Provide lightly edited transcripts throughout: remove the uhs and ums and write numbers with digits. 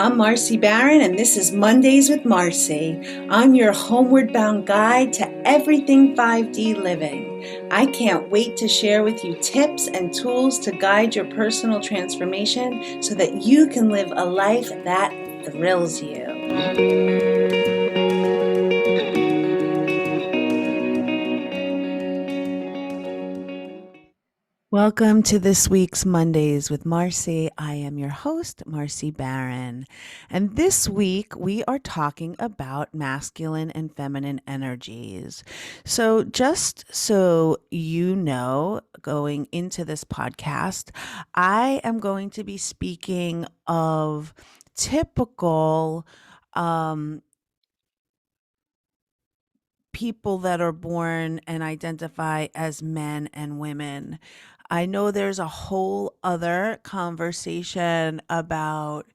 I'm Marcy Barron, and this is Mondays with Marcy. I'm your homeward bound guide to everything 5D living. I can't wait to share with you tips and tools to guide your personal transformation so that you can live a life that thrills you. Welcome to this week's Mondays with Marcy. I am your host, Marcy Barron. And this week we are talking about masculine and feminine energies. So just so you know, going into this podcast, I am going to be speaking of typical people that are born and identify as men and women. I know there's a whole other conversation about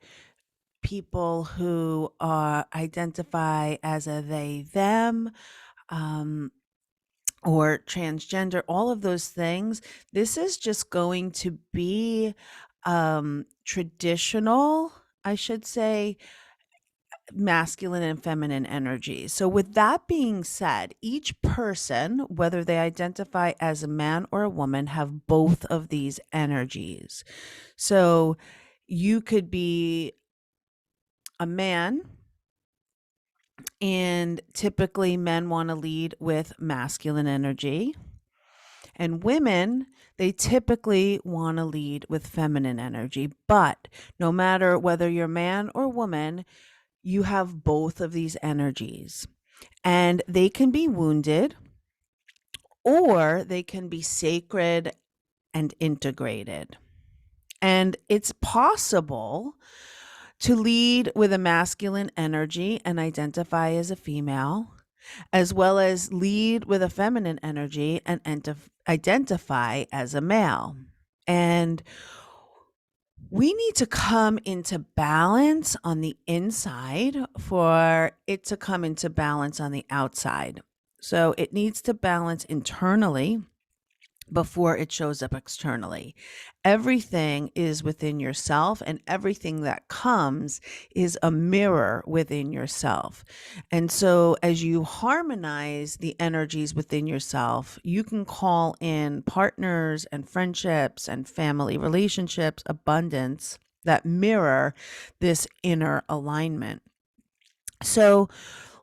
people who identify as a they, them, or transgender, all of those things. This is just going to be traditional, I should say, masculine and feminine energy. So, with that being said, each person, whether they identify as a man or a woman, have both of these energies. So, you could be a man, and typically men want to lead with masculine energy, and women, they typically want to lead with feminine energy. But no matter whether you're man or woman, you have both of these energies, and they can be wounded or they can be sacred and integrated. And it's possible to lead with a masculine energy and identify as a female, as well as lead with a feminine energy and identify as a male. And we need to come into balance on the inside for it to come into balance on the outside. So it needs to balance internally before it shows up externally. Everything is within yourself, and everything that comes is a mirror within yourself. And so as you harmonize the energies within yourself, you can call in partners and friendships and family relationships, abundance that mirror this inner alignment. So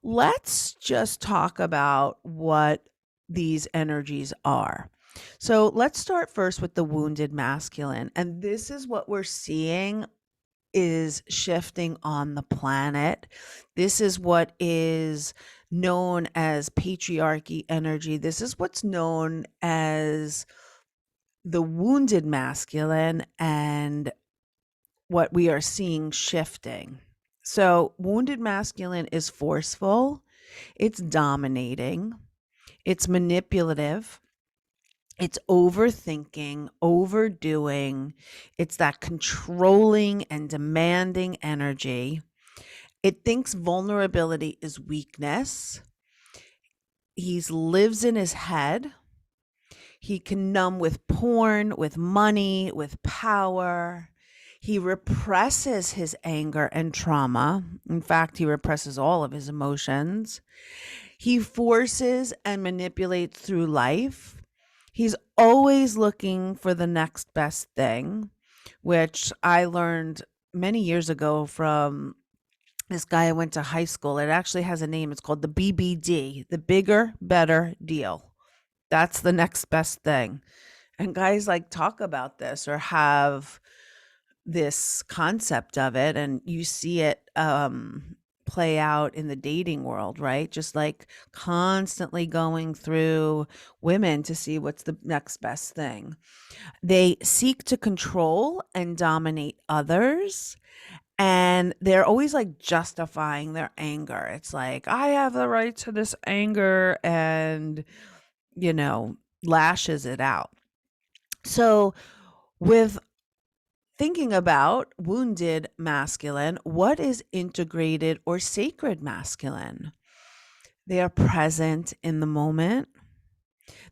let's just talk about what these energies are. So let's start first with the wounded masculine. And this is what we're seeing is shifting on the planet. This is what is known as patriarchy energy. This is what's known as the wounded masculine, and what we are seeing shifting. So wounded masculine is forceful, it's dominating, it's manipulative, it's overthinking, overdoing. It's that controlling and demanding energy. It thinks vulnerability is weakness. He lives in his head. He can numb with porn, with money, with power. He represses his anger and trauma. In fact, he represses all of his emotions. He forces and manipulates through life. He's always looking for the next best thing, which I learned many years ago from this guy I went to high school. It actually has a name. It's called the BBD, the bigger, better deal. That's the next best thing. And guys like talk about this or have this concept of it, and you see it play out in the dating world, right? Just like constantly going through women to see what's the next best thing. They seek to control and dominate others, and they're always like justifying their anger. It's like, I have the right to this anger, and, lashes it out. So, with thinking about wounded masculine, what is integrated or sacred masculine? They are present in the moment.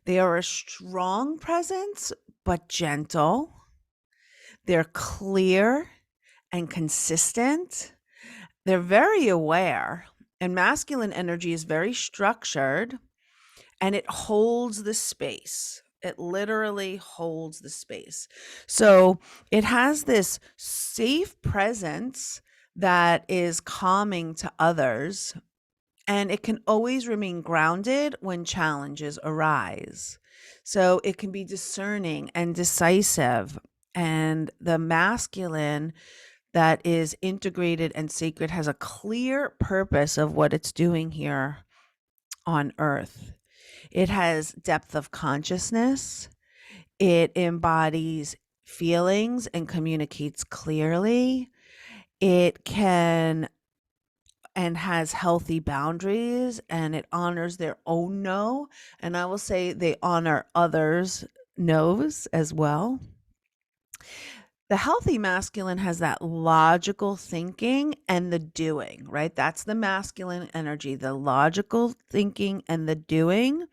They are a strong presence, but gentle. They're clear and consistent. They're very aware, and masculine energy is very structured, and it holds the space. It literally holds the space. So it has this safe presence that is calming to others, and it can always remain grounded when challenges arise. So it can be discerning and decisive. And the masculine that is integrated and sacred has a clear purpose of what it's doing here on earth. It has depth of consciousness. It embodies feelings and communicates clearly. It can and has healthy boundaries, and it honors their own no. And I will say they honor others' no's as well. The healthy masculine has that logical thinking and the doing, right? That's the masculine energy, the logical thinking and the doing.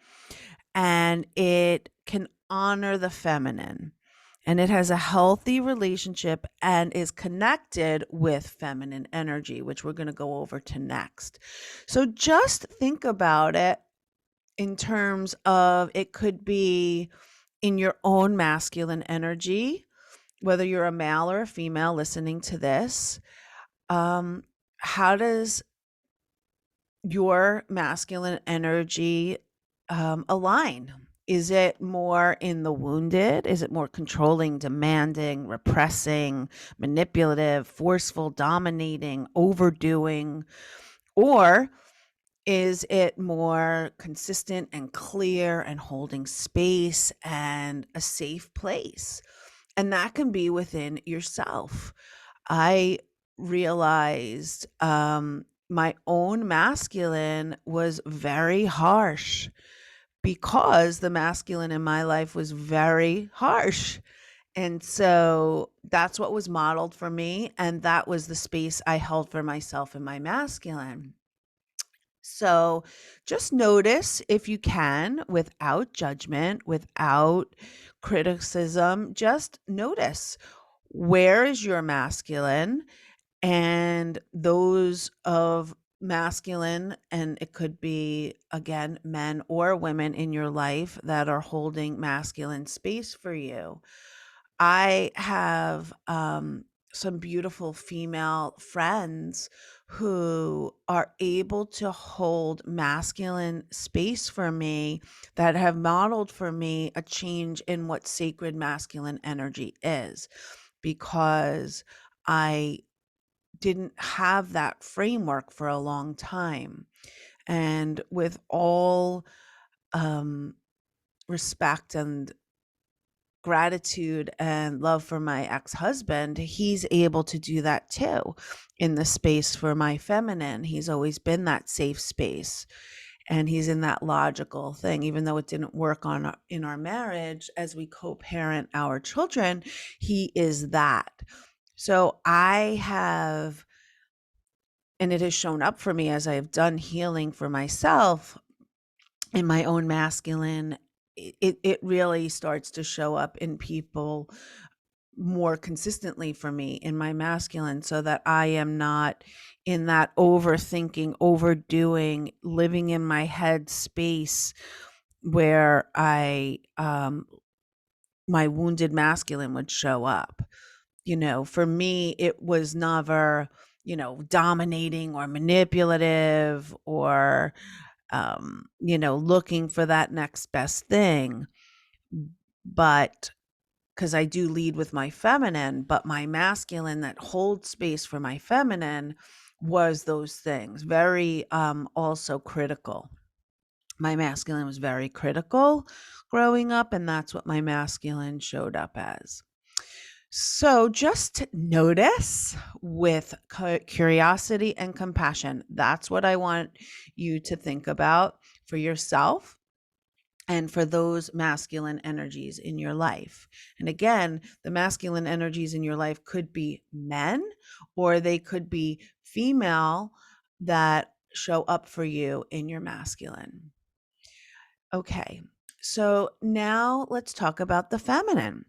And it can honor the feminine. And it has a healthy relationship and is connected with feminine energy, which we're going to go over to next. So just think about it in terms of it could be in your own masculine energy, whether you're a male or a female listening to this. How does your masculine energy align? Is it more in the wounded? Is it more controlling, demanding, repressing, manipulative, forceful, dominating, overdoing? Or is it more consistent and clear and holding space and a safe place? And that can be within yourself. I realized my own masculine was very harsh because the masculine in my life was very harsh. And so that's what was modeled for me. And that was the space I held for myself in my masculine. So just notice if you can, without judgment, without criticism, just notice where is your masculine and those of masculine, and it could be again men or women in your life that are holding masculine space for you. I have some beautiful female friends who are able to hold masculine space for me, that have modeled for me a change in what sacred masculine energy is, because I didn't have that framework for a long time. And with all um, respect and gratitude and love for my ex-husband, he's able to do that too in the space for my feminine. He's always been that safe space, and he's in that logical thing. Even though it didn't work on in our marriage as we co-parent our children, he is that. So I have, and it has shown up for me as I have done healing for myself in my own masculine. It really starts to show up in people more consistently for me in my masculine, so that I am not in that overthinking, overdoing, living in my head space where my wounded masculine would show up. For me, it was never, dominating or manipulative or, looking for that next best thing. But because I do lead with my feminine, but my masculine that holds space for my feminine was those things. Very also critical. My masculine was very critical growing up, and that's what my masculine showed up as. So just notice with curiosity and compassion. That's what I want you to think about for yourself and for those masculine energies in your life. And again, the masculine energies in your life could be men, or they could be female that show up for you in your masculine. Okay, so now let's talk about the feminine.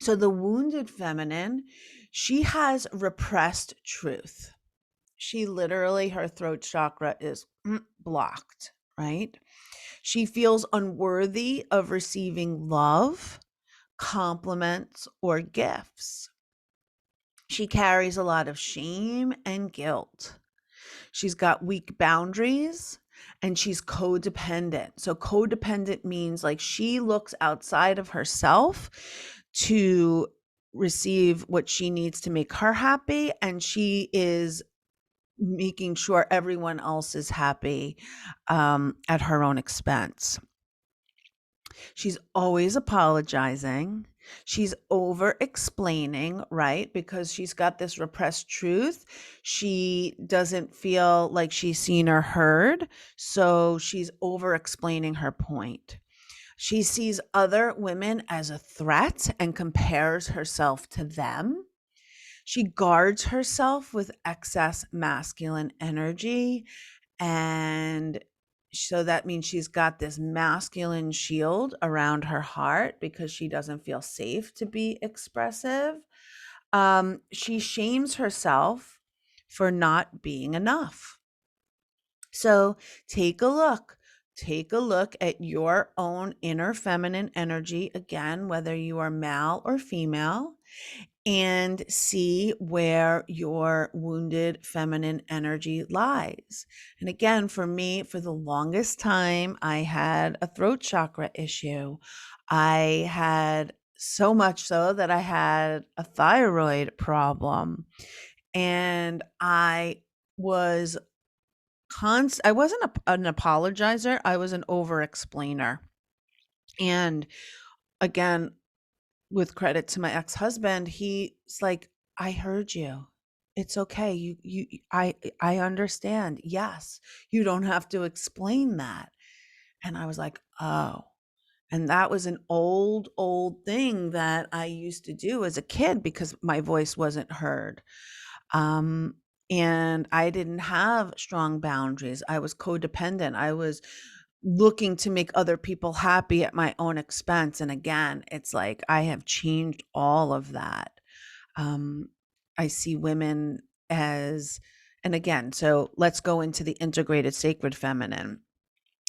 So the wounded feminine, she has repressed truth. She literally, her throat chakra is blocked, right? She feels unworthy of receiving love, compliments, or gifts. She carries a lot of shame and guilt. She's got weak boundaries and she's codependent. So, codependent means like she looks outside of herself to receive what she needs to make her happy, and she is making sure everyone else is happy at her own expense. She's always apologizing. She's over explaining, right? Because she's got this repressed truth. She doesn't feel like she's seen or heard. So she's over explaining her point. She sees other women as a threat and compares herself to them. She guards herself with excess masculine energy, and so that means she's got this masculine shield around her heart because she doesn't feel safe to be expressive. She shames herself for not being enough. So take a look. Take a look at your own inner feminine energy, again, whether you are male or female, and see where your wounded feminine energy lies. And again, for me, for the longest time, I had a throat chakra issue. I had so much so that I had a thyroid problem. And was I wasn't an apologizer, I was an over explainer. And again, with credit to my ex-husband, he's like, "I heard you. It's okay. I understand. Yes, you don't have to explain that." And I was like, "Oh." And that was an old thing that I used to do as a kid because my voice wasn't heard. Um, and I didn't have strong boundaries. I was codependent. I was looking to make other people happy at my own expense. And again, it's like I have changed all of that. Um, I see women as, and again, so let's go into the integrated sacred feminine.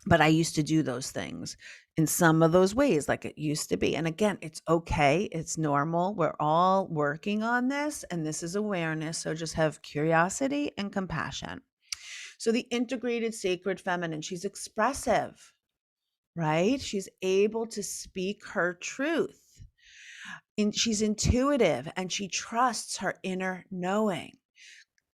But I used to do those things in some of those ways, like it used to be. And again, it's okay. It's normal. We're all working on this, and this is awareness. So just have curiosity and compassion. So the integrated sacred feminine, she's expressive, right? She's able to speak her truth. And she's intuitive and she trusts her inner knowing.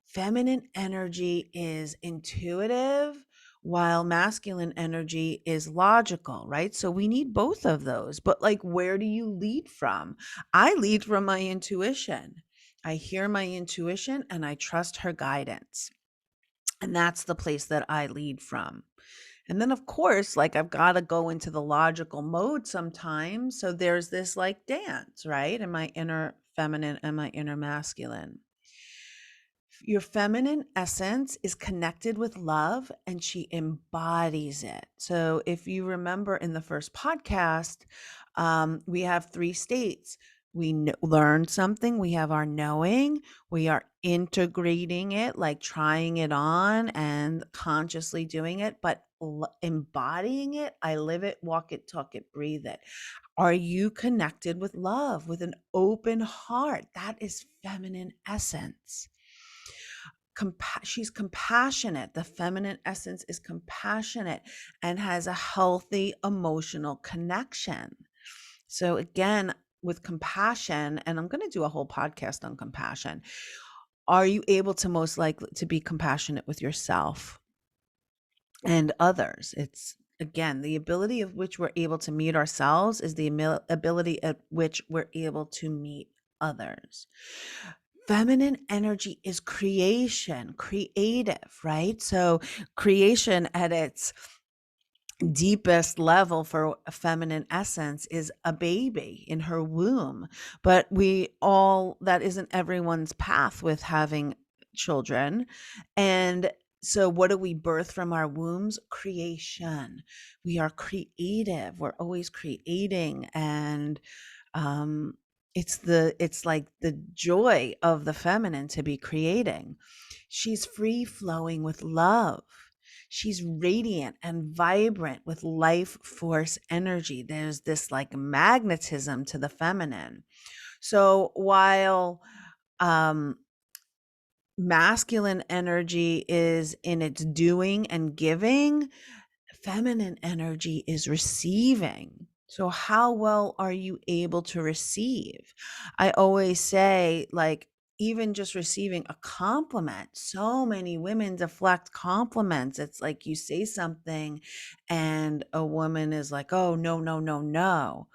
Feminine energy is intuitive while masculine energy is logical, right? So we need both of those. But like, where do you lead from? I lead from my intuition. I hear my intuition and I trust her guidance. And that's the place that I lead from. And then, of course, like I've got to go into the logical mode sometimes. So there's this like dance, right? In my inner feminine and my inner masculine. Your feminine essence is connected with love and she embodies it. So, if you remember in the first podcast, we have three states. We learn something, we have our knowing, we are integrating it, like trying it on and consciously doing it, but embodying it. I live it, walk it, talk it, breathe it. Are you connected with love, with an open heart? That is feminine essence. She's compassionate. The feminine essence is compassionate and has a healthy emotional connection. So again, with compassion, and I'm going to do a whole podcast on compassion. Are you able to most likely to be compassionate with yourself and others? It's again, the ability of which we're able to meet ourselves is the ability at which we're able to meet others. Feminine energy is creation, creative, right? So creation at its deepest level for a feminine essence is a baby in her womb. But that isn't everyone's path with having children. And so what do we birth from our wombs? Creation. We are creative. We're always creating. And it's like the joy of the feminine to be creating. She's free flowing with love. She's radiant and vibrant with life force energy. There's this like magnetism to the feminine. So while um, masculine energy is in its doing and giving, feminine energy is receiving. So, how well are you able to receive? I always say, like, even just receiving a compliment, so many women deflect compliments. It's like you say something and a woman is like, oh, no, no, no, no.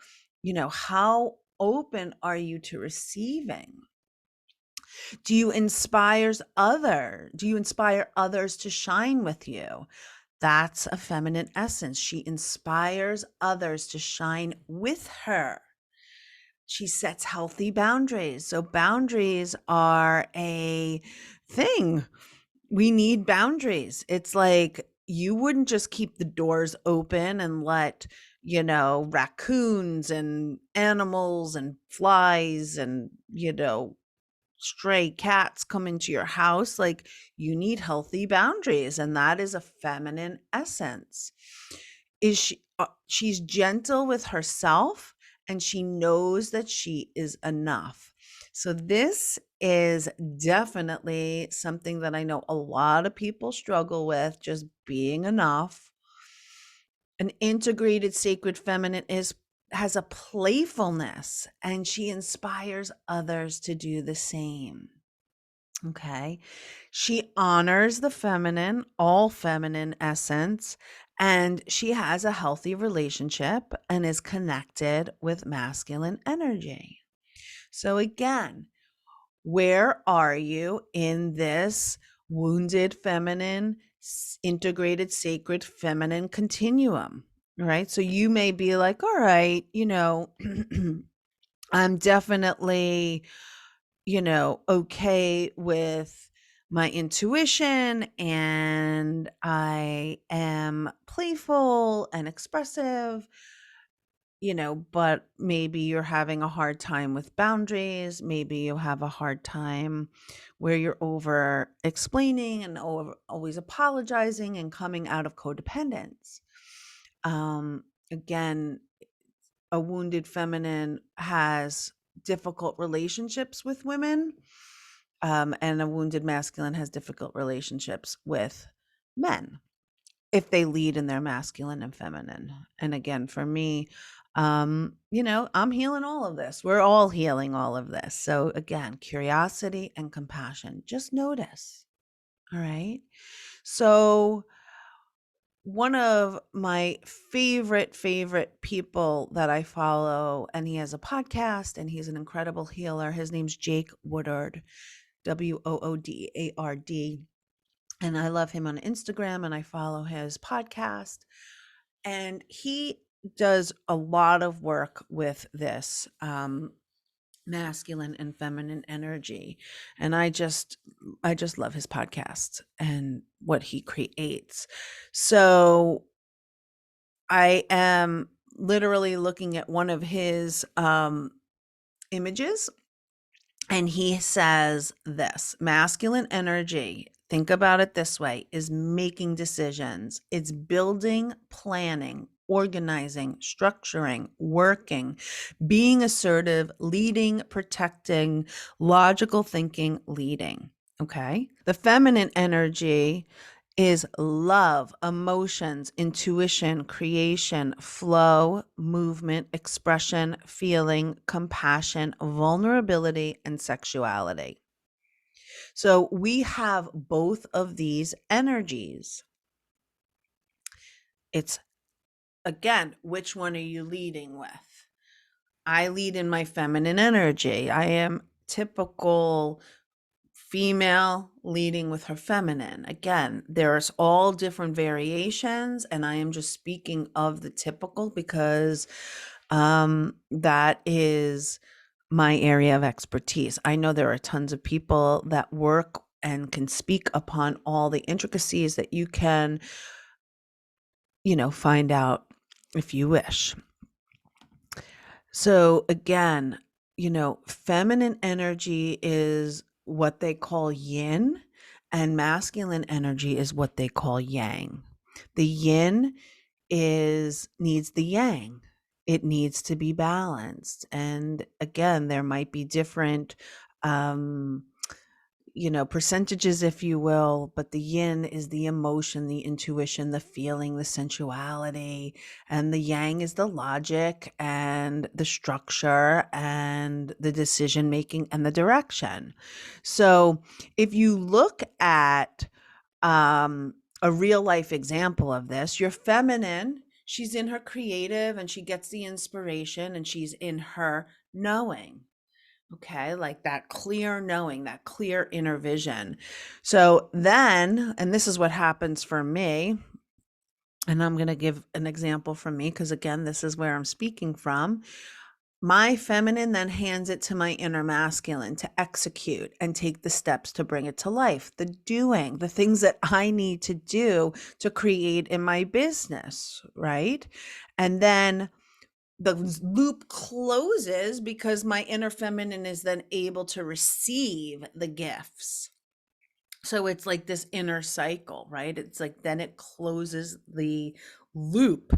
How open are you to receiving? Do you inspire others to shine with you? That's a feminine essence. She inspires others to shine with her. She sets healthy boundaries. So boundaries are a thing. We need boundaries. It's like you wouldn't just keep the doors open and let, raccoons and animals and flies and, stray cats come into your house. Like, you need healthy boundaries, and that is a feminine essence. She's gentle with herself, and she knows that she is enough. So this is definitely something that I know a lot of people struggle with, just being enough. An integrated sacred feminine has a playfulness, and she inspires others to do the same. Okay. She honors the feminine, all feminine essence, and she has a healthy relationship and is connected with masculine energy. So, again, where are you in this wounded feminine, integrated sacred feminine continuum? Right. So, you may be like, all right, I'm definitely okay with my intuition, and I am playful and expressive, but maybe you're having a hard time with boundaries. Maybe you have a hard time where you're over explaining and always apologizing and coming out of codependence. Again, a wounded feminine has difficult relationships with women, and a wounded masculine has difficult relationships with men if they lead in their masculine and feminine. And again, for me, I'm healing all of this. We're all healing all of this. So again, curiosity and compassion. Just notice. All right. So one of my favorite people that I follow, and he has a podcast and he's an incredible healer. His name's Jake Woodard, Woodard. And I love him on Instagram and I follow his podcast. And he does a lot of work with this masculine and feminine energy. And I just love his podcast and what he creates. So I am literally looking at one of his images, and he says this: masculine energy, think about it this way, is making decisions. It's building, planning, organizing, structuring, working, being assertive, leading, protecting, logical thinking, leading. Okay. The feminine energy is love, emotions, intuition, creation, flow, movement, expression, feeling, compassion, vulnerability, and sexuality. So we have both of these energies. It's, again, which one are you leading with? I lead in my feminine energy. I am typical female leading with her feminine. Again, there's all different variations, and I am just speaking of the typical because that is my area of expertise. I know there are tons of people that work and can speak upon all the intricacies that you can, find out if you wish. So again, feminine energy is what they call yin, and masculine energy is what they call yang. The yin is needs the yang. It needs to be balanced. And again, there might be different um percentages, if you will, but the yin is the emotion, the intuition, the feeling, the sensuality, and the yang is the logic and the structure and the decision making and the direction. So if you look at a real life example of this, your feminine, she's in her creative and she gets the inspiration and she's in her knowing. Okay, like that clear knowing, that clear inner vision. So then, and this is what happens for me, and I'm going to give an example from me because, again, this is where I'm speaking from. My feminine then hands it to my inner masculine to execute and take the steps to bring it to life, the doing, the things that I need to do to create in my business, right? And then the loop closes because my inner feminine is then able to receive the gifts. So it's like this inner cycle, right? It's like then it closes the loop.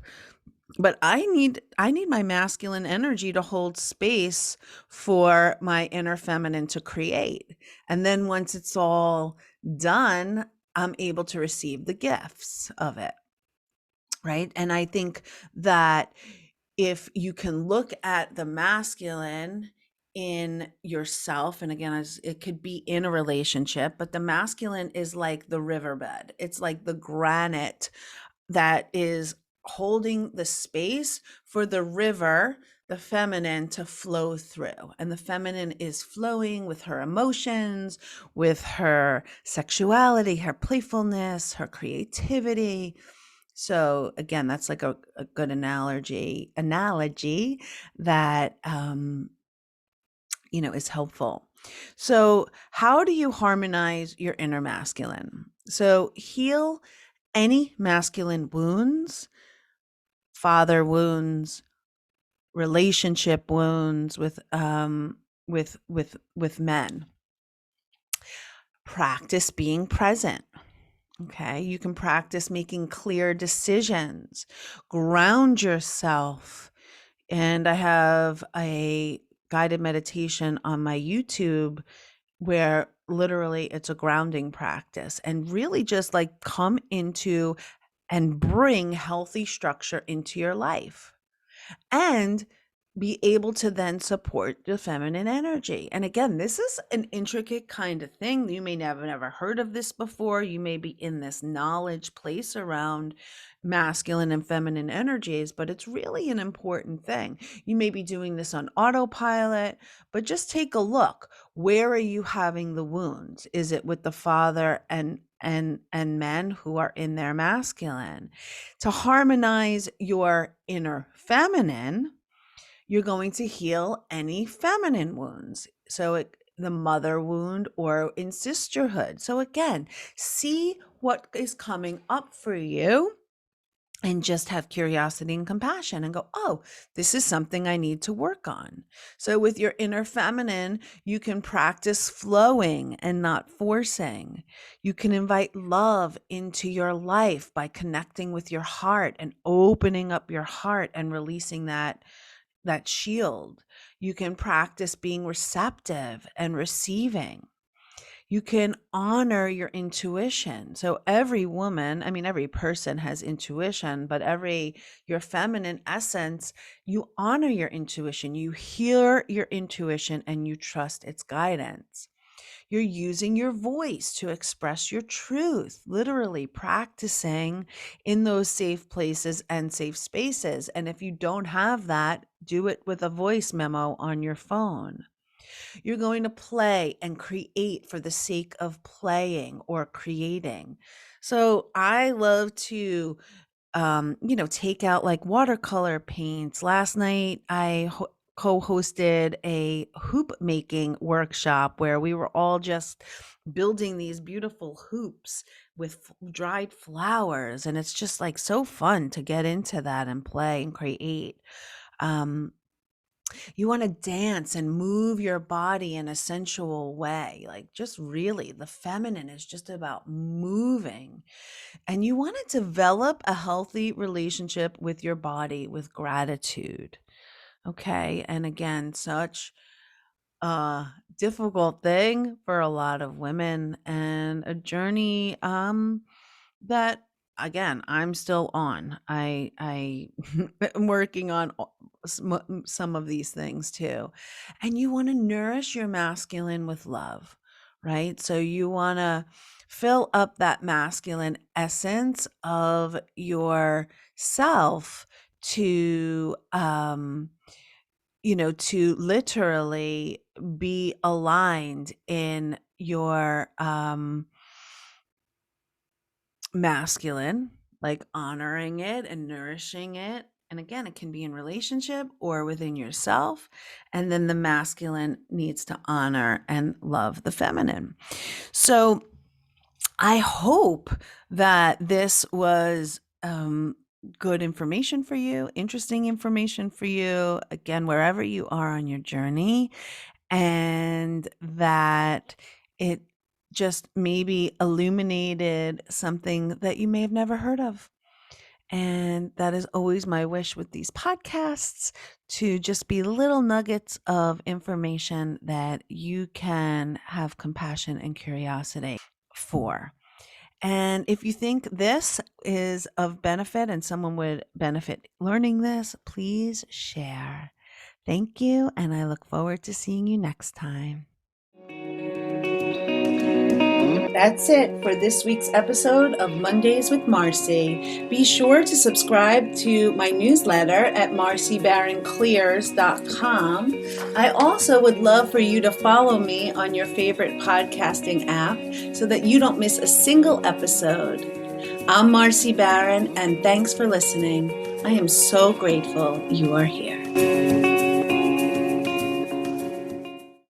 But I need my masculine energy to hold space for my inner feminine to create. And then once it's all done, I'm able to receive the gifts of it, right? And I think that if you can look at the masculine in yourself, and again, it could be in a relationship, but the masculine is like the riverbed. It's like the granite that is holding the space for the river, the feminine, to flow through. And the feminine is flowing with her emotions, with her sexuality, her playfulness, her creativity. So again, that's like a good analogy that is helpful. So how do you harmonize your inner masculine? So heal any masculine wounds, father wounds, relationship wounds with men. Practice being present. Okay, you can practice making clear decisions, ground yourself. And I have a guided meditation on my YouTube where literally it's a grounding practice and really just like come into and bring healthy structure into your life and be able to then support the feminine energy. And again, this is an intricate kind of thing. You may never heard of this before. You may be in this knowledge place around masculine and feminine energies, but it's really an important thing. You may be doing this on autopilot, but just take a look. Where are you having the wounds? Is it with the father and men who are in their masculine? To harmonize your inner feminine, you're going to heal any feminine wounds. So the mother wound or in sisterhood. So again, see what is coming up for you and just have curiosity and compassion and go, oh, this is something I need to work on. So with your inner feminine, you can practice flowing and not forcing. You can invite love into your life by connecting with your heart and opening up your heart and releasing that shield. You can practice being receptive and receiving. You can honor your intuition. So every woman, I mean, every person has intuition, but your feminine essence, you honor your intuition. You hear your intuition and you trust its guidance. You're using your voice to express your truth, literally practicing in those safe places and safe spaces. And if you don't have that, do it with a voice memo on your phone. You're going to play and create for the sake of playing or creating. So I love to take out like watercolor paints. Last night, I co-hosted a hoop making workshop where we were all just building these beautiful hoops with dried flowers. And it's just like so fun to get into that and play and create. Um, You want to dance and move your body in a sensual way. Like, just really, the feminine is just about moving. And you want to develop a healthy relationship with your body with gratitude. Okay. And again, such a difficult thing for a lot of women, and a journey that, again, I'm still on. I am working on some of these things too. And you want to nourish your masculine with love, right? So you want to fill up that masculine essence of your self to to literally be aligned in your masculine, like honoring it and nourishing it. And again, it can be in relationship or within yourself. And then the masculine needs to honor and love the feminine. So I hope that this was good information for you, interesting information for you, again, wherever you are on your journey, and that it just maybe illuminated something that you may have never heard of. And that is always my wish with these podcasts, to just be little nuggets of information that you can have compassion and curiosity for. And if you think this is of benefit and someone would benefit learning this, please share. Thank you, and I look forward to seeing you next time. That's it for this week's episode of Mondays with Marcy. Be sure to subscribe to my newsletter at marcybaronclears.com. I also would love for you to follow me on your favorite podcasting app so that you don't miss a single episode. I'm Marcy Baron, and thanks for listening. I am so grateful you are here.